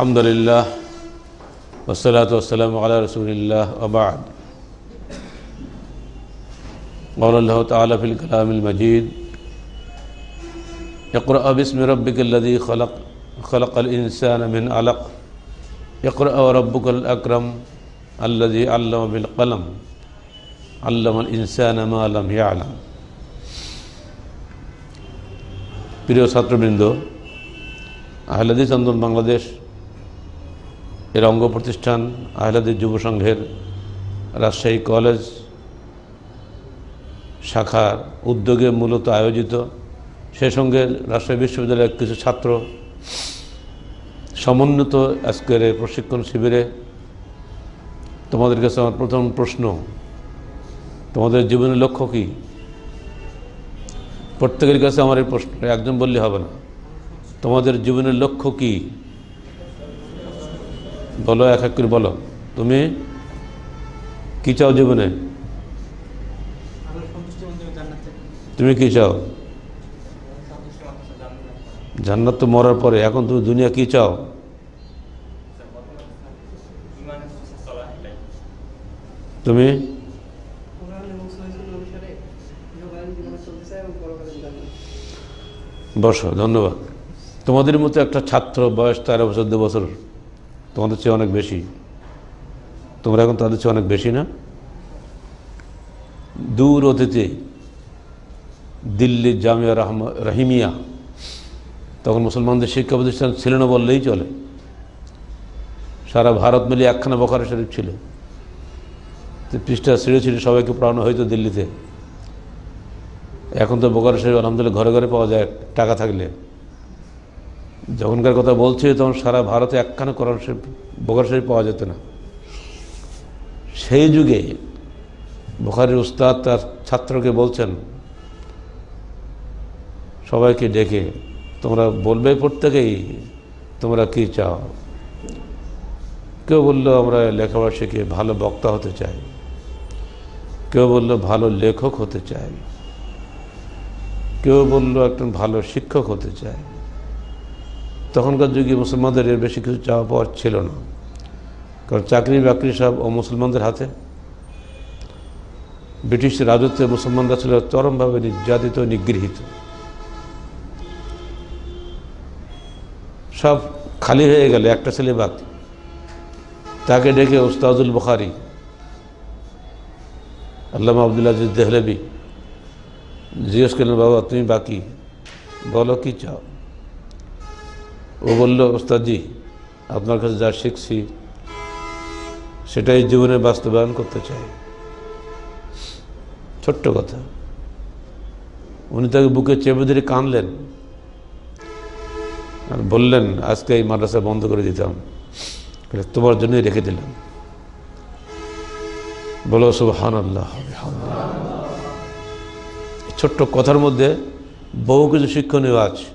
আলহামদুলিল্লাহ ওয়াসসালাতু ওয়াসসালামু আলা রাসূলিল্লাহ ওয়া বা'দ। قال الله تعالى في الكلام المجيد اقرأ باسم ربك الذي خلق خلق الإنسان من علق اقرأ وربك الأكرم الذي علم بالقلم علم الإنسان ما لم يعلم। প্রিয় ছাত্রবৃন্দ, আহলে হাদিস আন্দোলন বাংলাদেশ এর অঙ্গ প্রতিষ্ঠান আহলে হাদিস যুব সংঘের রাজশাহী কলেজ শাখার উদ্যোগে মূলত আয়োজিত, সেই সঙ্গে রাজশাহী বিশ্ববিদ্যালয়ের কিছু ছাত্র সমন্বিত আজকের এই প্রশিক্ষণ শিবিরে তোমাদের কাছে আমার প্রথম প্রশ্ন, তোমাদের জীবনের লক্ষ্য কী? প্রত্যেকের কাছে আমার এই প্রশ্ন, একজন বললে হবে না। তোমাদের জীবনের লক্ষ্য কী? বলো, এক এক করে বলো। তুমি কী চাও জীবনে? তুমি কী চাও? জান্নাত তো মরার পরে, এখন তুমি দুনিয়া কী চাও? তুমি বসো, ধন্যবাদ। তোমাদের মতো একটা ছাত্র, বয়স 13 বছর 14 বছর, তোমাদের চেয়ে অনেক বেশি। তোমরা এখন তাদের চেয়ে অনেক বেশি না? দূর অতীতে দিল্লির জামিয়া রহিমিয়া, তখন মুসলমানদের শিক্ষা প্রতিষ্ঠান ছিল না বললেই চলে। সারা ভারত মিলিয়ে একখানা বুখারী শরীফ ছিল, পৃষ্ঠা ছিঁড়ে ছিঁড়ে সবাইকে পড়ানো হয়তো দিল্লিতে। এখন তো বুখারী শরীফ আলহামদুলিল্লাহ ঘরে ঘরে পাওয়া যায় টাকা থাকলে। যখনকার কথা বলছি তখন সারা ভারতে একখানা কোরআন শরীফ, বুখারী শরীফ পাওয়া যেত না। সেই যুগে বুখারীর উস্তাদ তার ছাত্রকে বলছেন, সবাইকে ডেকে, তোমরা বলবে প্রত্যেকেই তোমরা কী চাও। কেউ বললো আমরা লেখাপড়া শিখে ভালো বক্তা হতে চাই, কেউ বললো ভালো লেখক হতে চাই, কেউ বললো একজন ভালো শিক্ষক হতে চায়। তখনকার যুগে মুসলমানদের এর বেশি কিছু চাওয়া পাওয়ার ছিল না, কারণ চাকরি বাকরি সব ও মুসলমানদের হাতে। ব্রিটিশ রাজত্বে মুসলমানরা ছিল চরমভাবে নির্যাতিত, নিগৃহীত। সব খালি হয়ে গেলে একটা ছেলে বাকি। তাকে ডেকে উস্তাদুল বুখারী আল্লামা আব্দুল আজিজ দেহলভী জিজ্ঞেস করলেন, বাবা তুমি বাকি, বলো কী চাও? ও বলল, ওস্তাদজি আপনার কাছে যা শিখছি সেটাই জীবনে বাস্তবায়ন করতে চাই। ছোট্ট কথা। উনি তাকে বুকে চেপে ধরে কাঁদলেন আর বললেন, আজকে এই মাদ্রাসা বন্ধ করে দিতাম, তোমার জন্যই রেখে দিলাম। বলো সুবহানাল্লাহ। ছোট্ট কথার মধ্যে বহু কিছু শিক্ষণীয় আছে।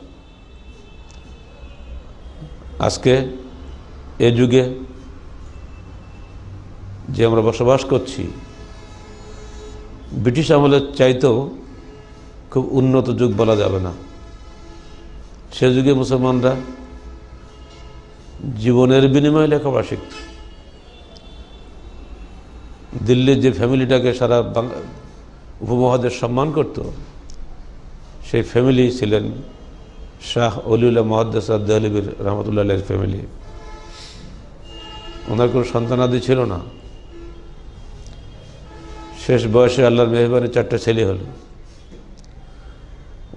আজকে এ যুগে যে আমরা বসবাস করছি, ব্রিটিশ আমলের চাইতেও খুব উন্নত যুগ বলা যাবে না। সে যুগে মুসলমানরা জীবনের বিনিময়ে লেখাপড়া শিখত। দিল্লির যে ফ্যামিলিটাকে সারা উপমহাদেশ সম্মান করত, সেই ফ্যামিলি ছিলেন শাহ অলিউল্লাহ মুহাদ্দিস দেহলভীর রহমতুল্লাহ আলাইহির ফ্যামিলি। ওনার কোনো সন্তানাদি ছিল না। শেষ বয়সে আল্লাহর মেহরবানি 4টা ছেলে হলো।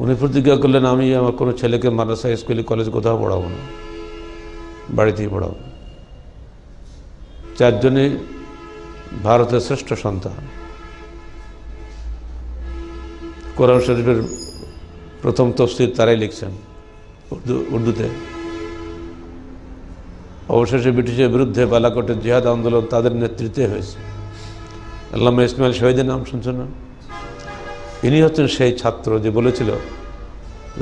উনি প্রতিজ্ঞা করলেন, আমি আমার কোনো ছেলেকে মাদ্রাসা, স্কুলে, কলেজ কোথাও পড়াবো না, বাড়িতেই পড়াবো। 4 জনই ভারতের শ্রেষ্ঠ সন্তান। কোরআন শরীফের প্রথম তফসির তারাই লিখছেন উর্দুতে। অবশেষে ব্রিটিশের বিরুদ্ধে বালাকোটের জিহাদ আন্দোলন তাদের নেতৃত্বে হয়েছে। আল্লামা ইসমাইল শহীদের নাম শুনছেন না? ইনি হচ্ছেন সেই ছাত্র যে বলেছিল,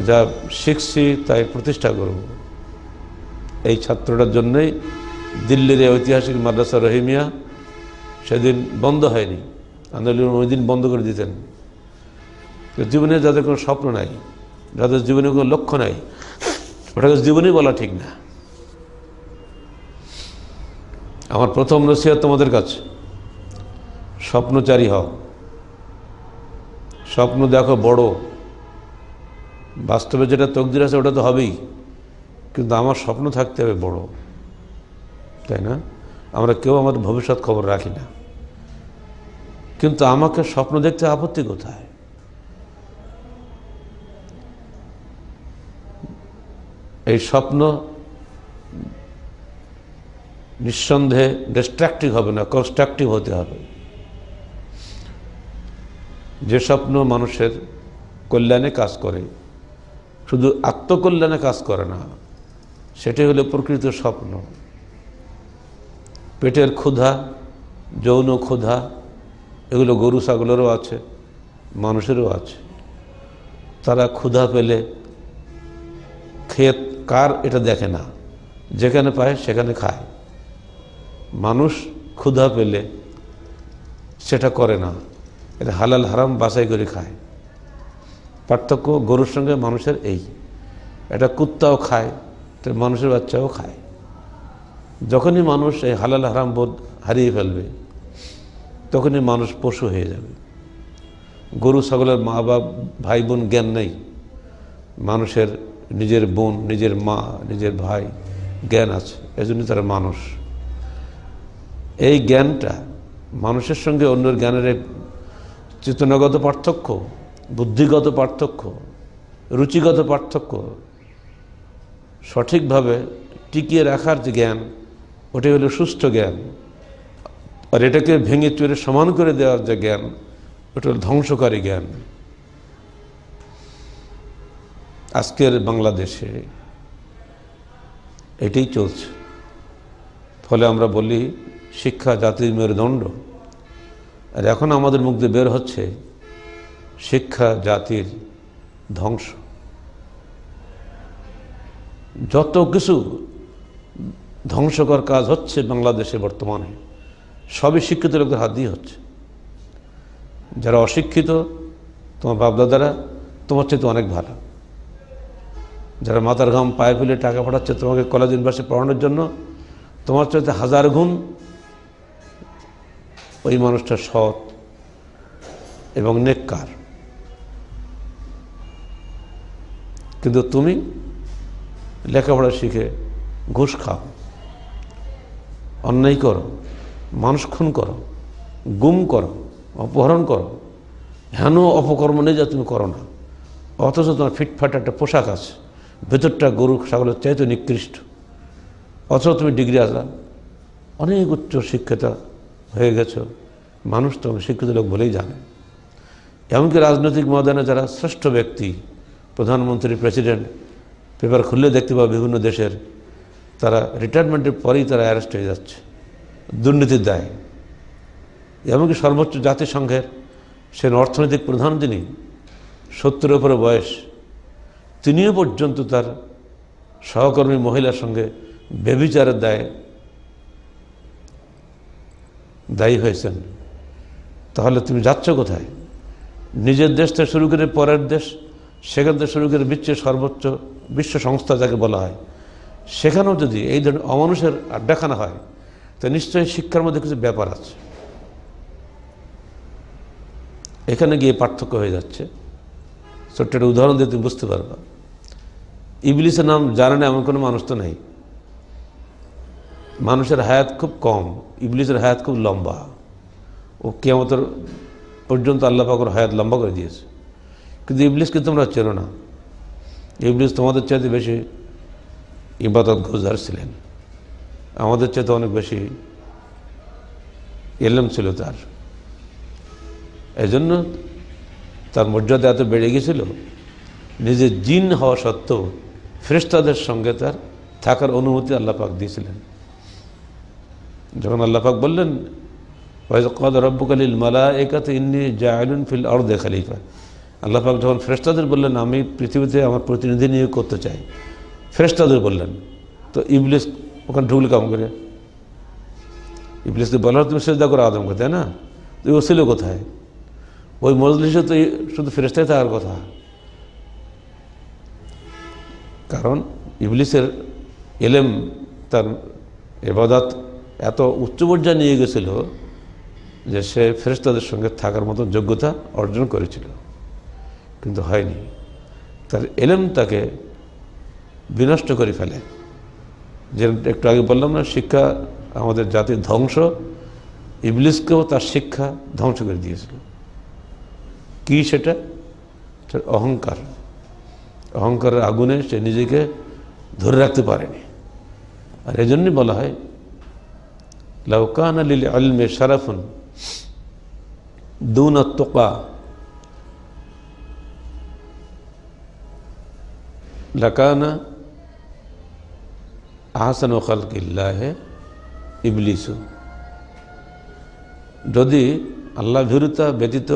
যা শিখছি তাই প্রতিষ্ঠা করব। এই ছাত্রটার জন্যই দিল্লির এই ঐতিহাসিক মাদ্রাসা রহিমিয়া সেদিন বন্ধ হয়নি। আন্দোলন ওই দিন বন্ধ করে দিতেন। জীবনে যাদের কোনো স্বপ্ন নাই, যাদের জীবনে কোনো লক্ষ্য নাই, ওটাকে জীবনেই বলা ঠিক না। আমার প্রথম নসিহত তোমাদের কাছে, স্বপ্নচারী হও। স্বপ্ন দেখো বড়, বাস্তবে যেটা তকদির আছে ওটা তো হবেই, কিন্তু আমার স্বপ্ন থাকতে হবে বড়, তাই না? আমরা কেউ আমাদের ভবিষ্যৎ খবর রাখি না, কিন্তু আমাকে স্বপ্ন দেখতে আপত্তি কোথায়? এই স্বপ্ন নিঃসন্দেহে ডিস্ট্রাকটিভ হবে না, কনস্ট্রাকটিভ হতে হবে। যে স্বপ্ন মানুষের কল্যাণে কাজ করে, শুধু আত্মকল্যাণে কাজ করে না, সেটাই হলো প্রকৃত স্বপ্ন। পেটের ক্ষুধা, যৌন ক্ষুধা, এগুলো গরু ছাগলেরও আছে, মানুষেরও আছে। তারা ক্ষুধা পেলে ক্ষেত কার এটা দেখে না, যেখানে পায় সেখানে খায়। মানুষ ক্ষুধা পেলে সেটা করে না, এটা হালাল হারাম বাছাই করে খায়। পার্থক্য গরুর সঙ্গে মানুষের এই, এটা কুত্তাও খায়, এটা মানুষের বাচ্চাও খায়। যখনই মানুষ এই হালাল হারাম বোধ হারিয়ে ফেলবে, তখনই মানুষ পশু হয়ে যাবে। গরু ছাগলের মা বাপ ভাই বোন জ্ঞান নেই, মানুষের নিজের বোন, নিজের মা, নিজের ভাই জ্ঞান আছে, এজন্য তারা মানুষ। এই জ্ঞানটা মানুষের সঙ্গে অন্যের জ্ঞানের চেতনাগত পার্থক্য, বুদ্ধিগত পার্থক্য, রুচিগত পার্থক্য সঠিকভাবে টিকিয়ে রাখার যে জ্ঞান, ওটাই হলো সুস্থ জ্ঞান। আর এটাকে ভেঙে চুরে সমান করে দেওয়ার যে জ্ঞান, ওটা হলো ধ্বংসকারী জ্ঞান। আজকের বাংলাদেশে এটাই চলছে। ফলে আমরা বলি শিক্ষা জাতির মেরুদণ্ড, আর এখন আমাদের মুখ দিয়ে বের হচ্ছে শিক্ষা জাতির ধ্বংস। যত কিছু ধ্বংসকর কাজ হচ্ছে বাংলাদেশে বর্তমানে, সবই শিক্ষিত লোকদের হাত দিয়ে হচ্ছে। যারা অশিক্ষিত, তোমার বাপদাদারা তোমার চেয়ে তো অনেক ভালো। যারা মাথার ঘাম পায়ে ফেলে টাকা পাঠাচ্ছে তোমাকে কলেজ ইউনিভার্সিটি পড়ানোর জন্য, তোমার চাইতে 1000 গুণ ওই মানুষটা সৎ এবং নেককার। কিন্তু তুমি লেখাপড়া শিখে ঘুষ খাও, অন্যায় করো, মানুষ খুন করো, গুম করো, অপহরণ করো, হেন অপকর্ম নেই যা তুমি করো না। অথচ তোমার ফিটফাট একটা পোশাক আছে, ভেতরটা গরু ছাগলের চাইতে নিকৃষ্ট। অথচ তুমি ডিগ্রি আসা, অনেক উচ্চ শিক্ষিতা হয়ে গেছো, মানুষ তোমাকে শিক্ষিত লোক বলেই জানে। এমনকি রাজনৈতিক ময়দানে যারা শ্রেষ্ঠ ব্যক্তি, প্রধানমন্ত্রী, প্রেসিডেন্ট, পেপার খুললে দেখতে পাবে বিভিন্ন দেশের, তারা রিটায়ারমেন্টের পরেই তারা অ্যারেস্ট হয়ে যাচ্ছে দুর্নীতির দায়। এমনকি সর্বোচ্চ জাতিসংঘের সে অর্থনৈতিক প্রধান, যিনি 70-এর উপরে বয়স, তিনিও পর্যন্ত তার সহকর্মী মহিলার সঙ্গে ব্যভিচারের দায়ী হয়েছেন। তাহলে তুমি যাচ্ছ কোথায়? নিজের দেশ থেকে শুরু করে পরের দেশ, সেখান থেকে শুরু করে বিশ্বের সর্বোচ্চ বিশ্ব সংস্থা যাকে বলা হয়, সেখানেও যদি এই ধরনের অমানুষের আড্ডাখানা হয়, তো নিশ্চয়ই শিক্ষার মধ্যে কিছু ব্যাপার আছে। এখানে গিয়ে পার্থক্য হয়ে যাচ্ছে। ছোট্ট একটা উদাহরণ দিয়ে তুমি বুঝতে পারবা। ইবলিসের নাম জানে না এমন কোনো মানুষ তো নেই। মানুষের হায়াত খুব কম, ইবলিসের হায়াত খুব লম্বা। ও কিয়ামতের পর্যন্ত আল্লাহ পাক ওর হায়াত লম্বা করে দিয়েছে। কিন্তু ইবলিসকে তোমরা চেনো না। ইবলিস তোমাদের চাইতে বেশি ইবাদত গুজার ছিলেন, আমাদের চাইতে অনেক বেশি ইলম ছিল তার। এজন্য তার মর্যাদা এত বেড়ে গিয়েছিল, নিজের জিন হওয়া সত্ত্বেও ফেরেশতাদের সঙ্গে তার থাকার অনুমতি আল্লাহ পাক দিয়েছিলেন। যখন আল্লাহ পাক বললেন ওয়াইজ ক্বালা রাব্বুকা লিল মালাইকাতি ইন্নী জাইলুন ফিল আরদি খলিফা, আল্লাহ পাক যখন ফেরেশতাদের বললেন আমি পৃথিবীতে আমার প্রতিনিধি নিয়োগ করতে চাই, ফেরেশতাদের বললেন, তো ইবলিস ওখানে ঢুকলে কাম করে? ইবলিসকে বলার তুমি সিজদা করো আদমকে, তাই না? তুই ও ছিল কোথায়? ওই মজলিসে তো শুধু ফেরেশতাই থাকার কথা। কারণ ইবলিসের ইলম, তার ইবাদত এত উচ্চ পর্যায়ে নিয়ে গেছিল যে সে ফেরেশতাদের সঙ্গে থাকার মতো যোগ্যতা অর্জন করেছিল, কিন্তু হয়নি। তার ইলম তাকে বিনষ্ট করে ফেলে। যে একটু আগে বললাম না, শিক্ষা আমাদের জাতির ধ্বংস, ইবলিসকেও তার শিক্ষা ধ্বংস করে দিয়েছিল। কি সেটা? অহংকার। অহংকারের আগুনে সে নিজেকে ধরে রাখতে পারেনি। আর এজন্যই বলা হয় লাউ কানা লিল ইলমি শারাফুন দুনা তুকা লাকানা আহসানু খালকিল্লাহি ইবলিসু। যদি আল্লাহ ভীরুতা ব্যতীত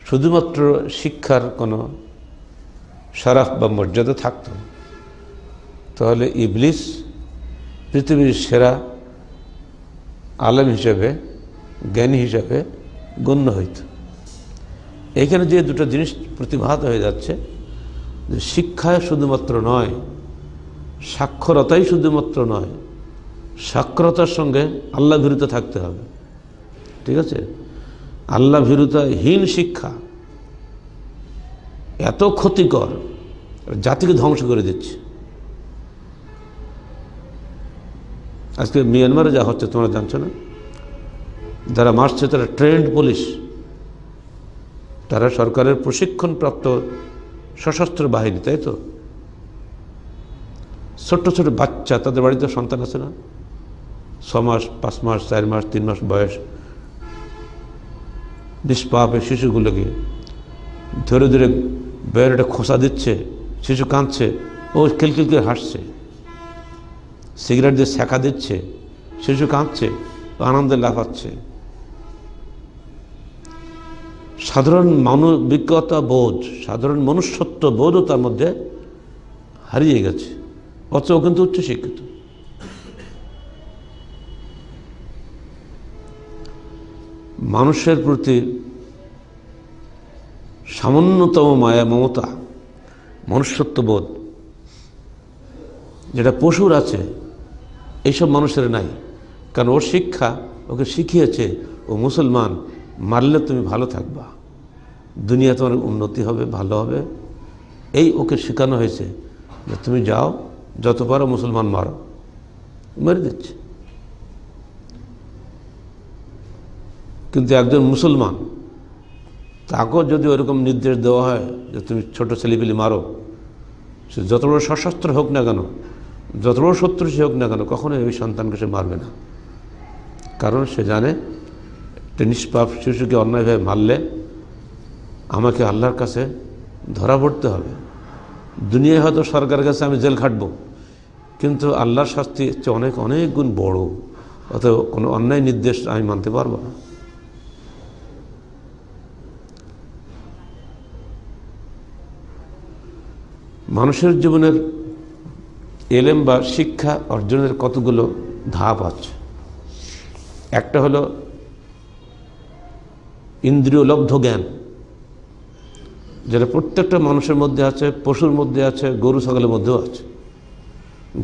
শুধুমাত্র শিক্ষার কোনো শরফ বা মর্যাদা থাকত, তাহলে ইবলিস পৃথিবীর সেরা আলেম হিসেবে, জ্ঞানী হিসেবে গণ্য হইত। এখানে যে দুটো জিনিস প্রতিভাত হয়ে যাচ্ছে, যে শিক্ষায় শুধুমাত্র নয়, সাক্ষরতাই শুধুমাত্র নয়, সাক্ষরতার সঙ্গে আল্লাহ ভীরুতা থাকতে হবে। ঠিক আছে? আল্লাহ ভীরুতাহীন শিক্ষা এত ক্ষতিকর, জাতিকে ধ্বংস করে দিচ্ছে। আজকে মিয়ানমারে যা হচ্ছে তোমরা জানছো না? যারা মারছে তারা ট্রেন্ড পুলিশ, তারা সরকারের প্রশিক্ষণপ্রাপ্ত সশস্ত্র বাহিনী, তাই তো? ছোট্ট ছোট বাচ্চা, তাদের বাড়িতে সন্তান আছে না, 6 মাস 5 মাস 4 মাস 3 মাস বয়স, নিষ্পাপে শিশুগুলোকে ধরে ধরে বেরোটা খোঁচা দিচ্ছে, শিশু কাঁদছে, ও খিলখিল করে হাসছে। সিগারেট দিয়ে শেখা দিচ্ছে, শিশু কাঁদছে, আনন্দে লাফাচ্ছে। সাধারণ মানবিকতা বোধ, সাধারণ মনুষ্যত্ব বোধও তার মধ্যে হারিয়ে গেছে, অথচ ও কিন্তু উচ্চশিক্ষিত। মানুষের প্রতি সামান্যতম মায়া, মমতা, মনুষ্যত্ববোধ যেটা পশুর আছে, এইসব মানুষের নাই। কারণ ওর শিক্ষা ওকে শিখিয়েছে ও মুসলমান, মারলে তুমি ভালো থাকবা, দুনিয়া তোমার উন্নতি হবে, ভালো হবে, এই ওকে শেখানো হয়েছে যে তুমি যাও, যত পারো মুসলমান মারো, মেরে দিচ্ছে। কিন্তু একজন মুসলমান, তাকেও যদি ওরকম নির্দেশ দেওয়া হয় যে তুমি ছোট ছেলেপিলি মারো, সে যত বড় সশস্ত্র হোক না কেন, যত বড় শত্রু সে হোক না কেন, কখনোই ওই সন্তানকে সে মারবে না। কারণ সে জানে একটা নিষ্পাপ শিশুকে অন্যায়ভাবে মারলে আমাকে আল্লাহর কাছে ধরা পড়তে হবে। দুনিয়ায় হয়তো সরকারের কাছে আমি জেল খাটবো, কিন্তু আল্লাহর শাস্তি হচ্ছে অনেক অনেক গুণ বড়। অতএব কোনো অন্যায় নির্দেশ আমি মানতে পারবো না। মানুষের জীবনের এলেম বা শিক্ষা অর্জনের কতগুলো ধাপ আছে। একটা হলো ইন্দ্রিয়লব্ধ জ্ঞান, যেটা প্রত্যেকটা মানুষের মধ্যে আছে, পশুর মধ্যে আছে, গরু ছাগলের মধ্যেও আছে।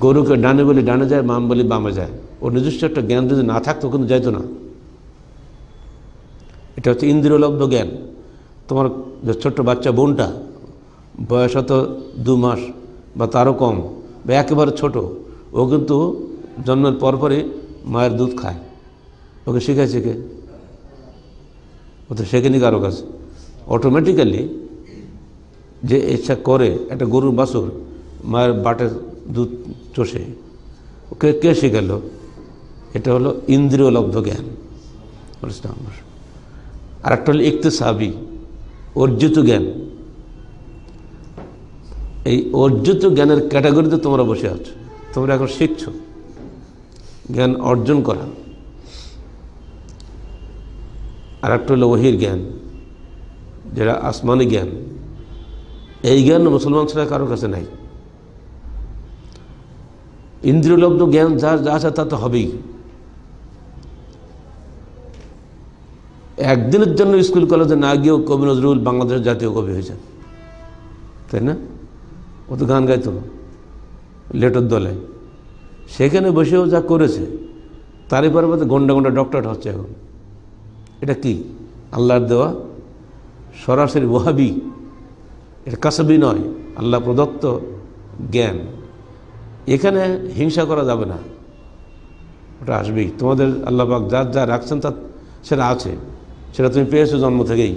গরুকে ডানে বলি ডানে যায়, বাম বলি বামে যায়। ওর নিজস্ব একটা জ্ঞান যদি না থাকতো কিন্তু যাইতো না। এটা হচ্ছে ইন্দ্রিয়লব্ধ জ্ঞান। তোমার যে ছোট্ট বাচ্চা বোনটা, বয়স হয়তো 2 মাস বা তারও কম, বা একেবারে ছোট, ও কিন্তু জন্মের পরপরই মায়ের দুধ খায়। ওকে শিখাইছে কে? ও তো শেখেনি কারো কাছে। অটোমেটিক্যালি যে ইচ্ছা করে, একটা গরুর বাছুর মায়ের বাটের দুধ চষে, ওকে কে শেখালো? এটা হলো ইন্দ্রিয়লব্ধ জ্ঞান। আর একটা হলো ইকতিসাবি, অর্জিত জ্ঞান। এই অর্জিত জ্ঞানের ক্যাটাগরিতে তোমরা বসে আছো, তোমরা এখন শিখছো জ্ঞান অর্জন করা। আর একটা হলো ওহির জ্ঞান, যেটা আসমানি জ্ঞান। এই জ্ঞান মুসলমান ছাড়া কারোর কাছে নাই। ইন্দ্রিয়লব্ধ জ্ঞান যা যা আছে তা তো হবেই। একদিনের জন্য স্কুল কলেজে না গিয়েও কবি নজরুল বাংলাদেশের জাতীয় কবি হয়েছেন, তাই না? ও তো গান গাইতো লেটোর দলে, সেখানে বসেও যা করেছে তারই পরিবর্তে গন্ডা গন্ডা ডক্টরেট হচ্ছে এখন। এটা কি? আল্লাহর দেওয়া সরাসরি ওয়াহাবি, এটা কাসবি নয়, আল্লাহ প্রদত্ত জ্ঞান। এখানে হিংসা করা যাবে না, ওটা আসবেই। তোমাদের আল্লাহ পাক যা যা রাখছেন তা সেটা আছে, সেটা তুমি পেয়েছো জন্ম থেকেই।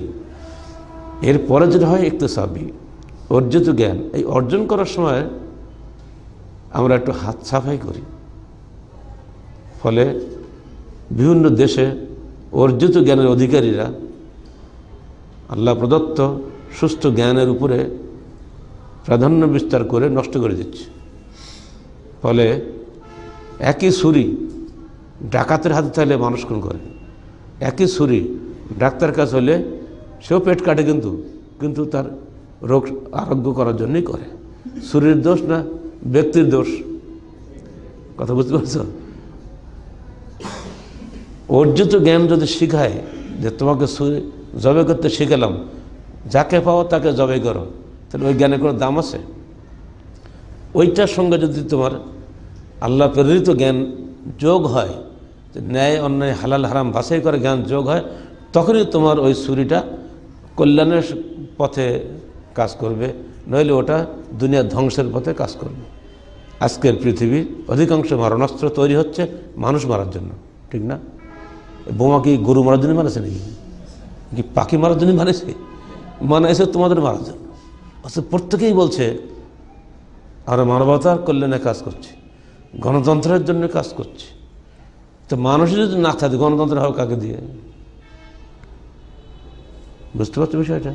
এরপরে যেটা হয় ইকতিসাবি, অর্জিত জ্ঞান। এই অর্জন করার সময় আমরা একটু হাত সাফাই করি, ফলে বিভিন্ন দেশে অর্জিত জ্ঞানের অধিকারীরা আল্লাহ প্রদত্ত সুস্থ জ্ঞানের উপরে প্রাধান্য বিস্তার করে নষ্ট করে দিচ্ছে। ফলে একই ছুরি ডাকাতের হাতে চাইলে মানুষ খুন করে, একই ছুরি ডাক্তার কাছে হলে সেও পেট কাটে, কিন্তু তার রোগ আরোগ্য করার জন্যই করে। ছুরির দোষ না ব্যক্তির দোষ, কথা বুঝতে পারছ? অর্জিত জ্ঞান যদি শিখায় যে তোমাকে জবে করতে শিখালাম, যাকে পাও তাকে জবে করো, তাহলে ওই জ্ঞানের কোনো দাম আছে? ওইটার সঙ্গে যদি তোমার আল্লাহ প্রেরিত জ্ঞান যোগ হয়, ন্যায় অন্যায় হালাল হারাম বাছাই করে জ্ঞান যোগ হয়, তখনই তোমার ওই ছুরিটা কল্যাণের পথে কাজ করবে, নইলে ওটা দুনিয়ার ধ্বংসের পথে কাজ করবে। আজকের পৃথিবীর অধিকাংশ মারণাস্ত্র তৈরি হচ্ছে মানুষ মারার জন্য, ঠিক না? বোমা কি গরু মারার জন্য মানেছে নাকি? কি পাখি মারার জন্য মানেছে? মানাইছে তোমাদের মারার জন্য। অথচ প্রত্যেকেই বলছে আমরা মানবতার কল্যাণে কাজ করছি, গণতন্ত্রের জন্য কাজ করছি। তো মানুষই যদি না থাকে, গণতন্ত্র হবে কাকে দিয়ে? বুঝতে পারছো বিষয়টা?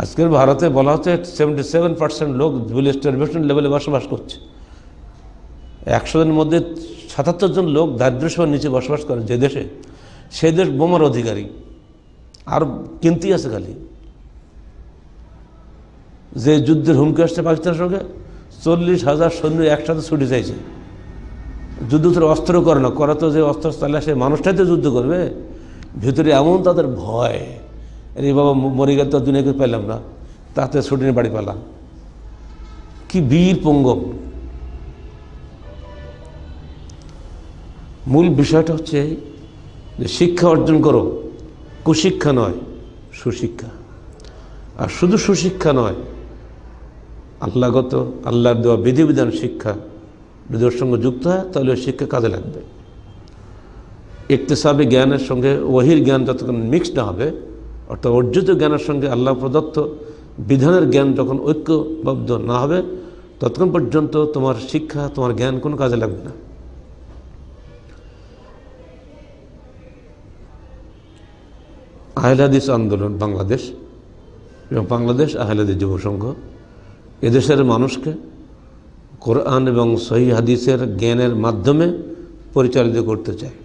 আজকের ভারতে বলা হচ্ছে 77% লোক ভিলেজ স্টারভেশন লেভেলে বসবাস করছে। 100 জনের মধ্যে 77 জন লোক দারিদ্র্যসীমার নিচে বসবাস করে। যে দেশে, সেই দেশ বোমার অধিকারী, আর কিনতেই আছে খালি। যে যুদ্ধের হুমকি আসছে পাকিস্তানের সঙ্গে, 40,000 সৈন্য একসাথে ছুটে চাইছে। যুদ্ধ তো অস্ত্র করে না, করা তো যে অস্ত্র চালে সে মানুষটাই তো যুদ্ধ করবে। ভিতরে এমন তাদের ভয়, এই বাবা মরে গেলে তো দুনিয়াকে পেলাম না, তাতে ছুটে নিয়ে বাড়ি পেলাম। কি বীর পঙ্গম! মূল বিষয়টা হচ্ছে যে শিক্ষা অর্জন করো, কুশিক্ষা নয়, সুশিক্ষা। আর শুধু সুশিক্ষা নয়, আল্লাহগত আল্লাহর দেওয়া বিধিবিধান শিক্ষা যদি ওর সঙ্গে যুক্ত হয়, তাহলে ওই শিক্ষা কাজে লাগবে। ইকতিসাবি জ্ঞানের সঙ্গে ওহির জ্ঞান যতক্ষণ মিক্স না হবে, অর্থাৎ অর্জিত জ্ঞানের সঙ্গে আল্লাহ প্রদত্ত বিধানের জ্ঞান যখন ঐক্যবদ্ধ না হবে, ততক্ষণ পর্যন্ত তোমার শিক্ষা, তোমার জ্ঞান কোনো কাজে লাগবে না। আহলে হাদিস আন্দোলন বাংলাদেশ এবং বাংলাদেশ আহলে হাদিস যুব সংঘ এদেশের মানুষকে কোরআন এবং সহিহ হাদিসের জ্ঞানের মাধ্যমে পরিচালিত করতে চায়।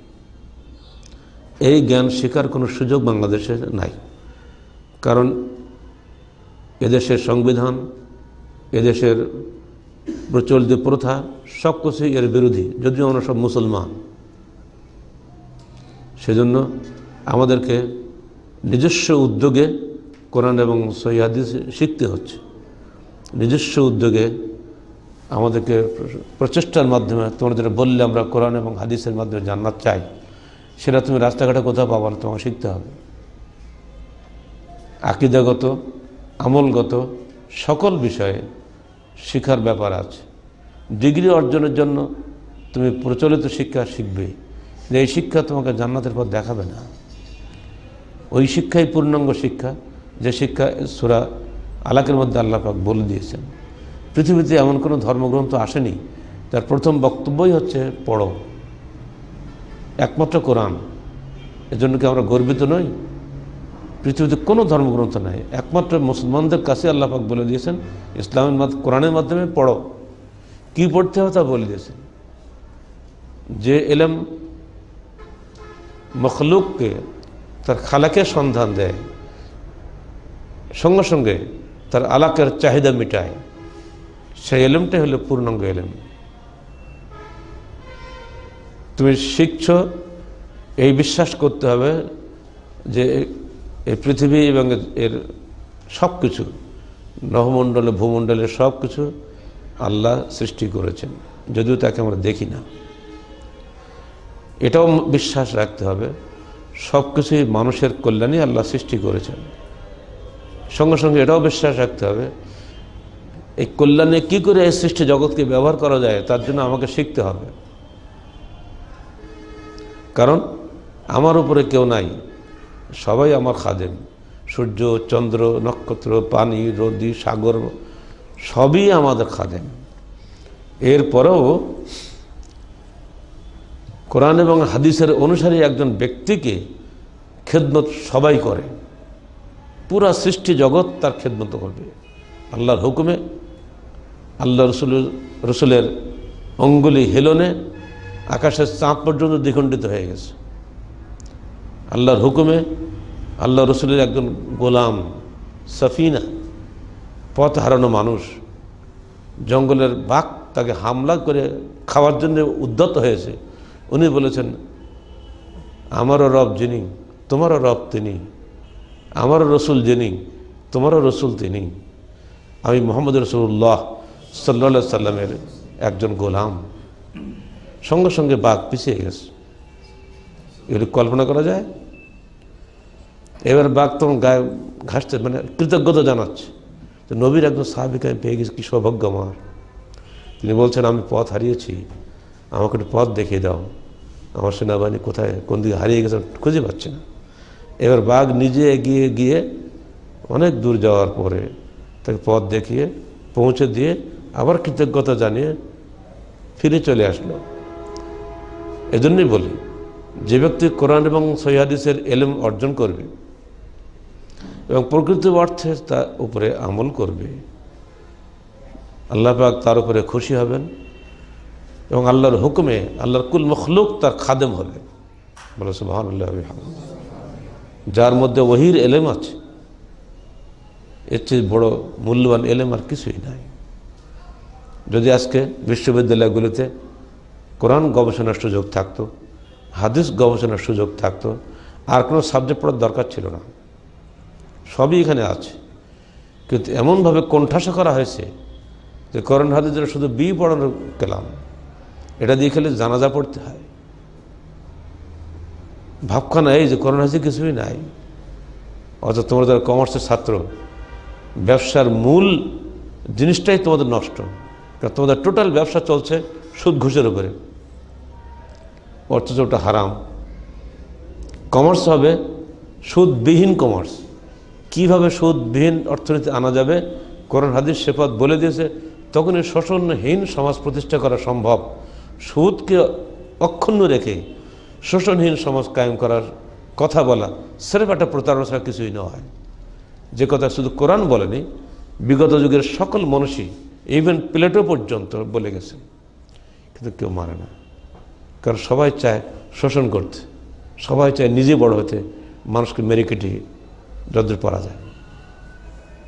এই জ্ঞান শেখার কোনো সুযোগ বাংলাদেশে নাই, কারণ এদেশের সংবিধান, এদেশের প্রচলিত প্রথা সব কিছুই এর বিরোধী, যদিও আমরা সব মুসলমান। সেজন্য আমাদেরকে নিজস্ব উদ্যোগে কোরআন এবং সহিহ হাদিস শিখতে হচ্ছে। নিজস্ব উদ্যোগে আমাদেরকে প্রচেষ্টার মাধ্যমে, তোমরা যেটা বললে আমরা কোরআন এবং হাদিসের মাধ্যমে জান্নাত চাই, সেটা তুমি রাস্তাঘাটে কোথাও পাবা না, তোমাকে শিখতে হবে। আকীদাগত, আমলগত সকল বিষয়ে শিক্ষার ব্যাপার আছে। ডিগ্রি অর্জনের জন্য তুমি প্রচলিত শিক্ষা শিখবে, এই শিক্ষা তোমাকে জান্নাতের পথ দেখাবে না। ওই শিক্ষাই পূর্ণাঙ্গ শিক্ষা, যে শিক্ষা সূরা আলাকের মধ্যে আল্লাহ পাক বলে দিয়েছেন। পৃথিবীতে এমন কোনো ধর্মগ্রন্থ আসেনি যার প্রথম বক্তব্যই হচ্ছে পড়ো, একমাত্র কোরআন। এজন্য কি আমরা গর্বিত নই? পৃথিবীতে কোনো ধর্মগ্রন্থ নাই, একমাত্র মুসলমানদের কাছে আল্লাহ পাক বলে দিয়েছেন ইসলামের কোরআনের মাধ্যমে পড়ো। কি পড়তে হবে তা বলে দিয়েছেন। যে ইলম মখলুককে তার খালাকের সন্ধান দেয়, সঙ্গে সঙ্গে তার আলাকের চাহিদা মিটায়, সেই ইলমটাই হলো পূর্ণাঙ্গ ইলম। তুমি শিখছ, এই বিশ্বাস করতে হবে যে এই পৃথিবী এবং এর সব কিছু, নভমণ্ডলে ভূমণ্ডলের সব কিছু আল্লাহ সৃষ্টি করেছেন, যদিও তাকে আমরা দেখি না। এটাও বিশ্বাস রাখতে হবে সব কিছুই মানুষের কল্যাণে আল্লাহ সৃষ্টি করেছেন। সঙ্গে সঙ্গে এটাও বিশ্বাস রাখতে হবে এই কল্যাণে কী করে এই সৃষ্টি জগৎকে ব্যবহার করা যায় তার জন্য আমাকে শিখতে হবে। কারণ আমার উপরে কেউ নাই, সবাই আমার খাদেম। সূর্য, চন্দ্র, নক্ষত্র, পানি, নদী, সাগর সবই আমাদের খাদেম। এরপরেও কোরআন এবং হাদিসের অনুসারী একজন ব্যক্তিকে খেদমত সবাই করে, পুরা সৃষ্টি জগৎ তার খেদমত করবে। আল্লাহর হুকুমে, আল্লাহ রসুলের অঙ্গুলি হেলনে আকাশের চাঁদ পর্যন্ত দ্বিখণ্ডিত হয়ে গেছে। আল্লাহর হুকুমে আল্লাহ রসুলের একজন গোলাম সফিনা, পথ হারানো মানুষ, জঙ্গলের বাঘ তাকে হামলা করে খাওয়ার জন্য উদ্যত হয়েছে। উনি বলেছেন, আমারও রব যিনি তোমারও রব তিনি, আমারও রসুল যিনি তোমারও রসুল তিনি, আমি মোহাম্মদ রসুল্লাহ সাল্লাল্লাহু সাল্লামের একজন গোলাম। সঙ্গে সঙ্গে বাঘ পিছিয়ে গেছে। এগুলি কল্পনা করা যায়? এবার বাঘ তখন গায়ে ঘাসতে মানে কৃতজ্ঞতা জানাচ্ছে যে নবীর একজন সাহাবীকে আমি পেয়ে গেছি, কি সৌভাগ্য আমার। তিনি বলছেন, আমি পথ হারিয়েছি, আমাকে একটু পথ দেখিয়ে দাও, আমার সেনাবাহিনী কোথায় কোন দিকে হারিয়ে গেছে খুঁজে পাচ্ছি না। এবার বাঘ নিজে এগিয়ে গিয়ে অনেক দূর যাওয়ার পরে তাকে পথ দেখিয়ে পৌঁছে দিয়ে আবার কৃতজ্ঞতা জানিয়ে ফিরে চলে আসলো। এজন্যই বলি, যে ব্যক্তি কোরআন এবং সহিহ হাদিসের ইলম অর্জন করবে এবং প্রকৃত অর্থে তার উপরে আমল করবে, আল্লাহ পাক তার উপরে খুশি হবেন এবং আল্লাহর হুকুমে আল্লাহর কুল মখলুক তার খাদেম হবে। বলে সুবহানাল্লাহ। যার মধ্যে ওহির এলেম আছে, এর চেয়ে বড় মূল্যবান এলেম আর কিছুই নাই। যদি আজকে বিশ্ববিদ্যালয়গুলিতে কোরআন গবেষণার সুযোগ থাকতো, হাদিস গবেষণার সুযোগ থাকতো, আর কোনো সাবজেক্ট পড়ার দরকার ছিল না, সবই এখানে আছে। কিন্তু এমনভাবে কোণঠাসা করা হয়েছে যে কোরআন হাদিসের শুধু বি পড়ানোর কেলাম, এটা দিয়ে খেলে জানাজা পড়তে হয়। ভাবখানা এই যে কোরআন হাদিসে কিছুই নাই। অর্থাৎ তোমরা যারা কমার্সের ছাত্র, ব্যবসার মূল জিনিসটাই তোমাদের নষ্ট। কারণ তোমাদের টোটাল ব্যবসা চলছে সুদ ঘুষের উপরে, অথচ ওটা হারাম। কমার্স হবে সুদবিহীন কমার্স। কীভাবে সুদবিহীন অর্থনীতি আনা যাবে কোরআন হাদিস সে পথ বলে দিয়েছে। তখনই শোষণহীন সমাজ প্রতিষ্ঠা করা সম্ভব। সুদকে অক্ষুণ্ণ রেখে শোষণহীন সমাজ কায়েম করার কথা বলা সেরফ একটা প্রতারণা ছাড়া কিছুই নয়। যে কথা শুধু কোরআন বলেনি, বিগত যুগের সকল মানুষই, ইভেন প্লেটো পর্যন্ত বলে গেছে, কিন্তু কেউ মানে না। কারণ সবাই চায় শোষণ করতে, সবাই চায় নিজে বড় হতে, মানুষকে মেরে কেটে যদ্দূর পারা যায়।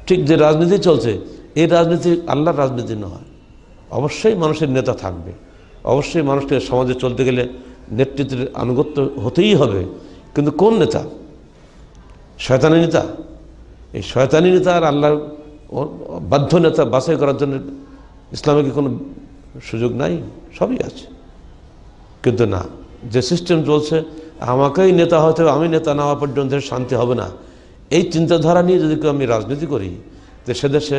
ঠিক যে রাজনীতি চলছে, এই রাজনীতি আল্লাহর রাজনীতি নয়। অবশ্যই মানুষের নেতা থাকবে, অবশ্যই মানুষকে সমাজে চলতে গেলে নেতৃত্বের আনুগত্য হতেই হবে। কিন্তু কোন নেতা? শয়তানি নেতা? এই শয়তানি নেতা আর আল্লাহর বাধ্য নেতা বাছাই করার জন্য ইসলামে কি কোনো সুযোগ নাই? সবই আছে। কিন্তু না, যে সিস্টেম চলছে, আমাকেই নেতা হতে হবে, আমি নেতা না হওয়া পর্যন্ত শান্তি হবে না, এই চিন্তাধারা নিয়ে যদি কেউ আমি রাজনীতি করি, তো সে দেশে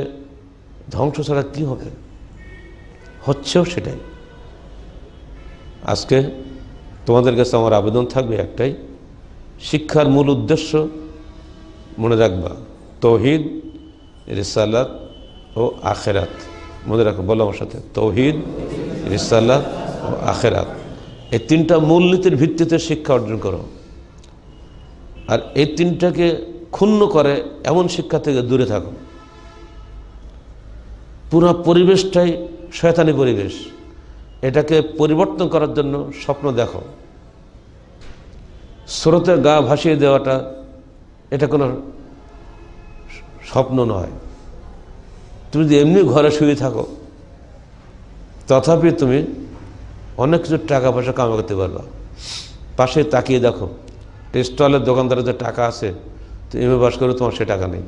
ধ্বংস ছাড়া কী হবে? হচ্ছেও সেটাই। আজকে তোমাদের কাছে আমার আবেদন থাকবে একটাই, শিক্ষার মূল উদ্দেশ্য মনে রাখবা, তৌহিদ, রিসালাত ও আখেরাত। মনে রাখো, বলো আমার সাথে, তৌহিদ, রিসালাত ও আখেরাত। এই তিনটা মূলনীতির ভিত্তিতে শিক্ষা অর্জন করো। আর এই তিনটাকে ক্ষুণ্ণ করে এমন শিক্ষা থেকে দূরে থাকো। পুরো পরিবেশটাই শয়তানি পরিবেশ, এটাকে পরিবর্তন করার জন্য স্বপ্ন দেখো। স্রোতের গা ভাসিয়ে দেওয়াটা এটা কোনো স্বপ্ন নয়। তুমি যদি এমনি ঘরে শুয়ে থাকো, তথাপি তুমি অনেক কিছু টাকা পয়সা কামাই করতে পারবা। পাশে তাকিয়ে দেখো, স্টলের দোকানদারের যে টাকা আছে, তো এমএ পাস করে তোমার সে টাকা নেই।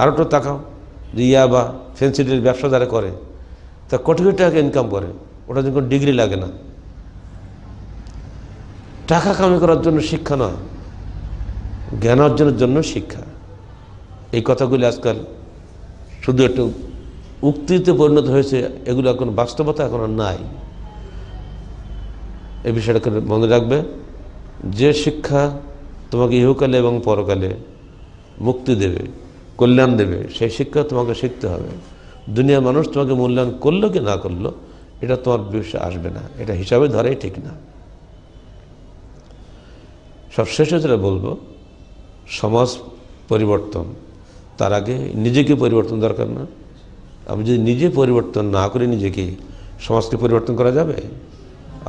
আরও তো তাকাও যে ইয়াবা ফেন্সিডির ব্যবসা যারা করে, তা কোটি কোটি টাকা ইনকাম করে, ওটা যখন ডিগ্রি লাগে না। টাকা কামাই করার জন্য শিক্ষা নয়, জ্ঞান অর্জনের জন্য শিক্ষা। এই কথাগুলি আজকাল শুধু একটু উক্তিতে পরিণত হয়েছে, এগুলো এখন বাস্তবতা এখন আর নাই। এই বিষয়টাকে মনে রাখবে, যে শিক্ষা তোমাকে ইহকালে এবং পরকালে মুক্তি দেবে, কল্যাণ দেবে, সেই শিক্ষা তোমাকে শিখতে হবে। দুনিয়ার মানুষ তোমাকে মূল্যায়ন করলো কি না করলো এটা তোমার বিষয়ে আসবে না, এটা হিসাবে ধরাই ঠিক না। সব শেষে যেটা বলবো, সমাজ পরিবর্তন, তার আগে নিজেকে পরিবর্তন দরকার না? আমি যদি নিজে পরিবর্তন না করে নিজেকে, সমাজকে পরিবর্তন করা যাবে?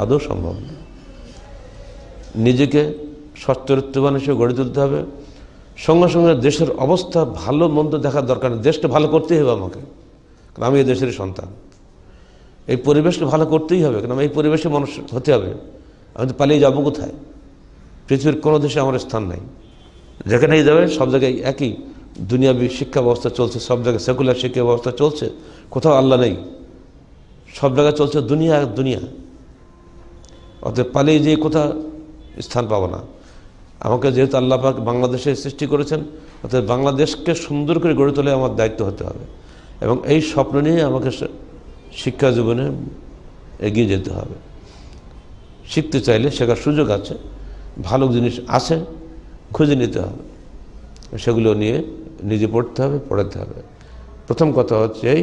আদৌ সম্ভব না। নিজেকে সচ্চরিত্রবান হিসেবে গড়ে তুলতে হবে। সঙ্গে সঙ্গে দেশের অবস্থা ভালো মন্দ দেখার দরকার নেই, দেশটা ভালো করতেই হবে আমাকে, কারণ আমি এই দেশেরই সন্তান। এই পরিবেশকে ভালো করতেই হবে, কারণ আমি এই পরিবেশে মানুষ হতে হবে। আমি তো পালিয়ে যাবো কোথায়? পৃথিবীর কোনো দেশে আমার স্থান নাই। যেখানেই যাবে সব জায়গায় একই দুনিয়াবী শিক্ষা ব্যবস্থা চলছে, সব জায়গায় সেকুলার শিক্ষা ব্যবস্থা চলছে, কোথাও আল্লাহ নেই, সব জায়গায় চলছে দুনিয়া দুনিয়া। অতএব পালিয়ে যেয়ে কোথাও স্থান পাবো না। আমাকে যেহেতু আল্লাহ পাক বাংলাদেশে সৃষ্টি করেছেন, অর্থাৎ বাংলাদেশকে সুন্দর করে গড়ে তোলে আমার দায়িত্ব হতে হবে, এবং এই স্বপ্ন নিয়ে আমাকে শিক্ষা জীবনে এগিয়ে যেতে হবে। শিখতে চাইলে শেখার সুযোগ আছে, ভালো জিনিস আছে, খুঁজে নিতে হবে, সেগুলো নিয়ে নিজে পড়তে হবে, পড়াতে হবে। প্রথম কথা হচ্ছে এই,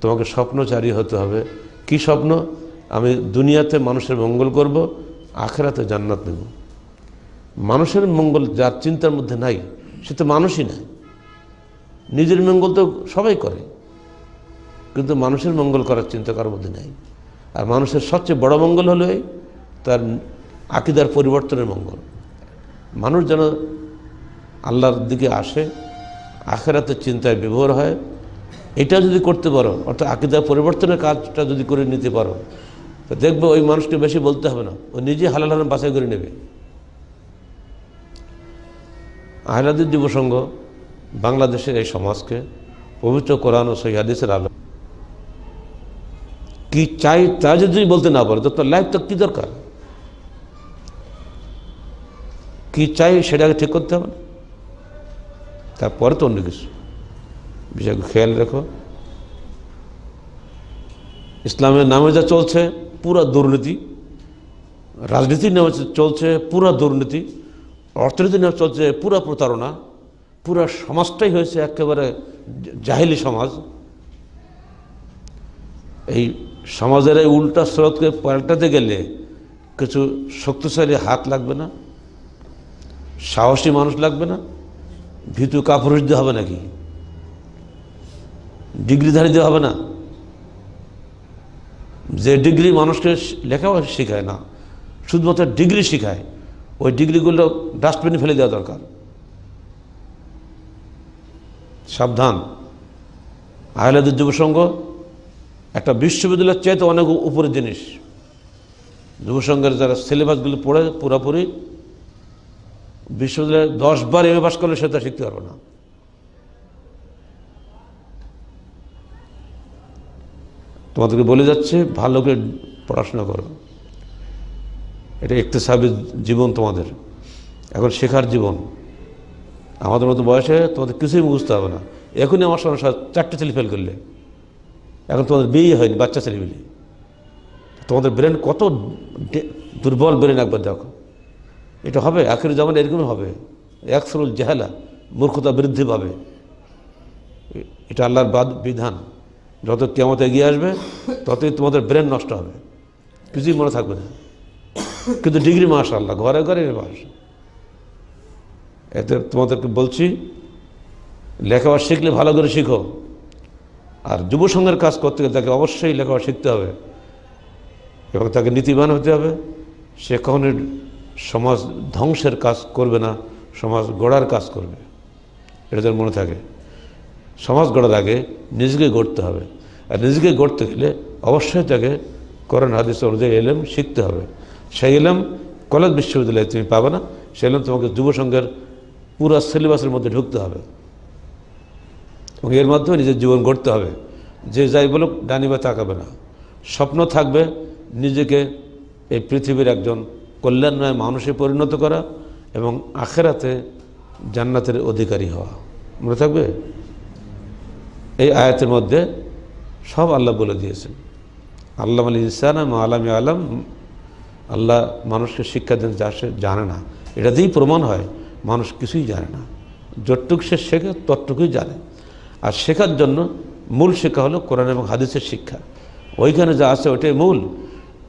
তোমাকে স্বপ্নচারী হতে হবে। কি স্বপ্ন? আমি দুনিয়াতে মানুষের মঙ্গল করব, আখেরাতে জান্নাত নেব। মানুষের মঙ্গল যার চিন্তার মধ্যে নাই, সে তো মানুষই নাই। নিজের মঙ্গল তো সবাই করে, কিন্তু মানুষের মঙ্গল করার চিন্তা কারোর মধ্যে নাই। আর মানুষের সবচেয়ে বড় মঙ্গল হলো এই, তার আকীদার পরিবর্তনের মঙ্গল। মানুষ যেন আল্লাহর দিকে আসে, আখেরাতের চিন্তায় বিভোর হয়, এটা যদি করতে পারো, অর্থাৎ আকীদার পরিবর্তনের কাজটা যদি করে নিতে পারো, তো দেখবে ওই মানুষকে বেশি বলতে হবে না, ও নিজে হালাল হারাম বাছাই করে নেবে। আহলাদিস যুব সংঘ বাংলাদেশের এই সমাজকে পবিত্র কোরআন ও সহিহ হাদিসের আলো কি চাই তা যদি বলতে না পারো, তো তোর লাইফ তো কি দরকার? কি চাই সেটাকে ঠিক করতে হবে, তারপরে তো অন্য কিছু বিষয়কে খেয়াল রেখো। ইসলামের নামে যা চলছে পুরা দুর্নীতি, রাজনীতির নামে চলছে পুরা দুর্নীতি, অর্থনীতির নামে চলছে পুরা প্রতারণা, পুরা সমাজটাই হয়েছে একেবারে জাহিলি সমাজ। এই সমাজের এই উল্টা স্রোতকে পাল্টাতে গেলে কিছু শক্তিশালী হাত লাগবে না, সাহসী মানুষ লাগবে না, ভীতু কাপুরুষ দিয়ে হবে নাকি, ডিগ্রিধারী দিয়ে হবে না। যে ডিগ্রি মানুষকে লেখাপড়া শেখায় না, শুধুমাত্র ডিগ্রি শেখায়, ওই ডিগ্রিগুলো ডাস্টবিনে ফেলে দেওয়া দরকার। সাবধান। আহলাদিস যুব সংঘ একটা বিশ্ববিদ্যালয়ের চাইতে অনেক উপরের জিনিস। যুব সংঘের যারা সিলেবাসগুলো পড়ে পুরোপুরি বিশ্ববিদ্যালয়ে 10 বার এমএ পাস করলে সেটা শিখতে পারবে না। তোমাদেরকে বলে যাচ্ছে ভালো করে পড়াশোনা করো, এটা ইকতিসাবী জীবন তোমাদের, এখন শেখার জীবন। আমাদের মতো বয়সে তোমাদের কিছুই বুঝতে হবে না। এখনই আমার সঙ্গে 4টে ছেলে ফেল করলে, এখন তোমাদের বিয়ে হয়নি, বাচ্চা ছেলে মিলে, তোমাদের ব্রেন কত দুর্বল ব্রেন একবার দেখো। এটা হবে আখির জামানে, এরকম হবে। একসরুল জাহালা, মূর্খতা বৃদ্ধি পাবে। এটা আল্লাহর বিধান। যত কিয়ামত এগিয়ে আসবে ততই তোমাদের ব্রেন নষ্ট হবে, কিছুই মনে থাকবে না। কিন্তু ডিগ্রি মাশাআল্লাহ ঘরে ঘরে পাস। এতে তোমাদেরকে বলছি লেখাপড়া শিখলে ভালো করে শিখো। আর যুব সংঘের কাজ করতে গেলে তাকে অবশ্যই লেখাপড়া শিখতে হবে এবং তাকে নীতিবান হতে হবে। সে কখনোই সমাজ ধ্বংসের কাজ করবে না, সমাজ গড়ার কাজ করবে, এটা যেন মনে থাকে। সমাজ গড়ার আগে নিজেকে গড়তে হবে, আর নিজেকে গড়তে গেলে অবশ্যই তাকে কোরআন হাদিস অনুযায়ী এলেম শিখতে হবে। সেই এলেম কলেজ বিশ্ববিদ্যালয়ে তুমি পাবে না, সেই এলেম তোমাকে যুব সংঘের পুরো সিলেবাসের মধ্যে ঢুকতে হবে এবং এর মাধ্যমে নিজের জীবন গড়তে হবে। যে যাই বলুক ডানি বা তাকাবে না, স্বপ্ন থাকবে নিজেকে এই পৃথিবীর একজন কল্যাণময় মানুষে পরিণত করা এবং আখেরাতে জান্নাতের অধিকারী হওয়া। মনে থাকবে এই আয়াতের মধ্যে সব আল্লাহ বলে দিয়েছেন। আল্লাহ আল ইনসান আলামী আলম, আল্লাহ মানুষকে শিক্ষা দেন যা সে জানে না। এটাতেই প্রমাণ হয় মানুষ কিছুই জানে না, যতটুকু সে শেখে ততটুকুই জানে। আর শেখার জন্য মূল শিক্ষা হলো কোরআন এবং হাদিসের শিক্ষা। ওইখানে যা আছে ওইটাই মূল।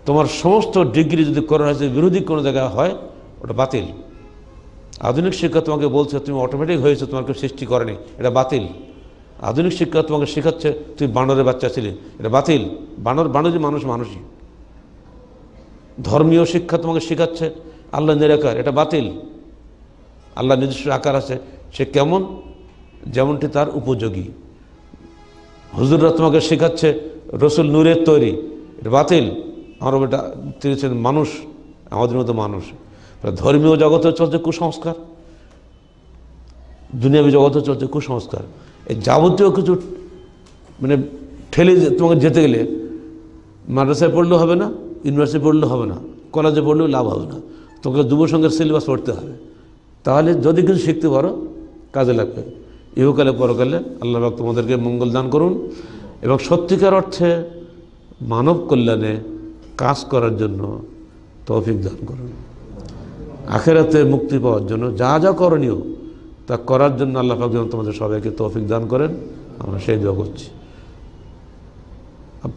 তোমার সমস্ত ডিগ্রি যদি কোরআন হাদিসের বিরোধী কোনো জায়গায় হয় ওটা বাতিল। আধুনিক শিক্ষা তোমাকে বলছে তুমি অটোমেটিক হয়েছো, তোমার কেউ সৃষ্টি করেনি, এটা বাতিল। আধুনিক শিক্ষা তোমাকে শেখাচ্ছে তুই বানরের বাচ্চা ছিলি, এটা বাতিল। বানরই মানুষই। ধর্মীয় শিক্ষা তোমাকে শেখাচ্ছে আল্লাহ নিরাকার, এটা বাতিল। আল্লাহ নিজস্ব আকার আছে, সে কেমন, যেমনটি তার উপযোগী। হুজুররা তোমাকে শেখাচ্ছে রসুল নূরের তৈরি, এটা বাতিল। আমার এটা তিনি মানুষ, আমাদের মতো মানুষ। ধর্মীয় জগতে চলছে কুসংস্কার, দুনিয়াবী জগতে চলছে কুসংস্কার। এই যাবতীয় কিছু মানে ঠেলে তোমাকে যেতে গেলে মাদ্রাসায় পড়লেও হবে না, ইউনিভার্সিটি পড়লেও হবে না, কলেজে পড়লেও লাভ হবে না, তোমাকে যুব সংঘের সিলেবাস পড়তে হবে। তাহলে যদি কিছু শিখতে পারো কাজে লাগবে ইহকালে পরকালে। আল্লাহ পাক তোমাদেরকে মঙ্গল দান করুন এবং সত্যিকার অর্থে মানব কল্যাণে কাজ করার জন্য তৌফিক দান করুন। আখেরাতে মুক্তি পাওয়ার জন্য যা যা করণীয় তা করার জন্য আল্লাহ পাক যেন তোমাদের সবাইকে তৌফিক দান করেন, আমরা সেই দোয়া করছি।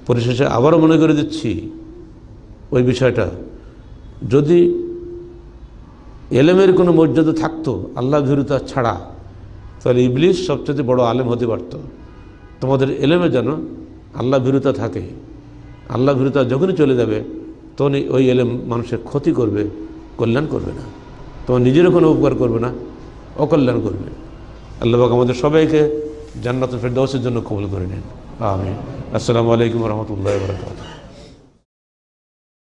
পরিশেষে আবারও মনে করে দিচ্ছি ওই বিষয়টা, যদি এলেমের কোনো মর্যাদা থাকতো আল্লাহ ভীরুতা ছাড়া, তাহলে ইবলিস সবচেয়ে বড় আলেম হতে পারত। তোমাদের এলেমে যেন আল্লাহ ভীরুতা থাকে। আল্লাহ ভীরুতা যখনই চলে যাবে তখনই ওই এলেম মানুষের ক্ষতি করবে, কল্যাণ করবে না। তোমার নিজেরও কোনো উপকার করবে না, অকল্যাণ করবে। আল্লাহ পাক আমাদের সবাইকে জান্নাতুল ফেরদাউসের জন্য কবুল করে নেন। আমিন। আসসালামু আলাইকুম ওয়া রাহমাতুল্লাহি ওয়া বারাকাতুহু।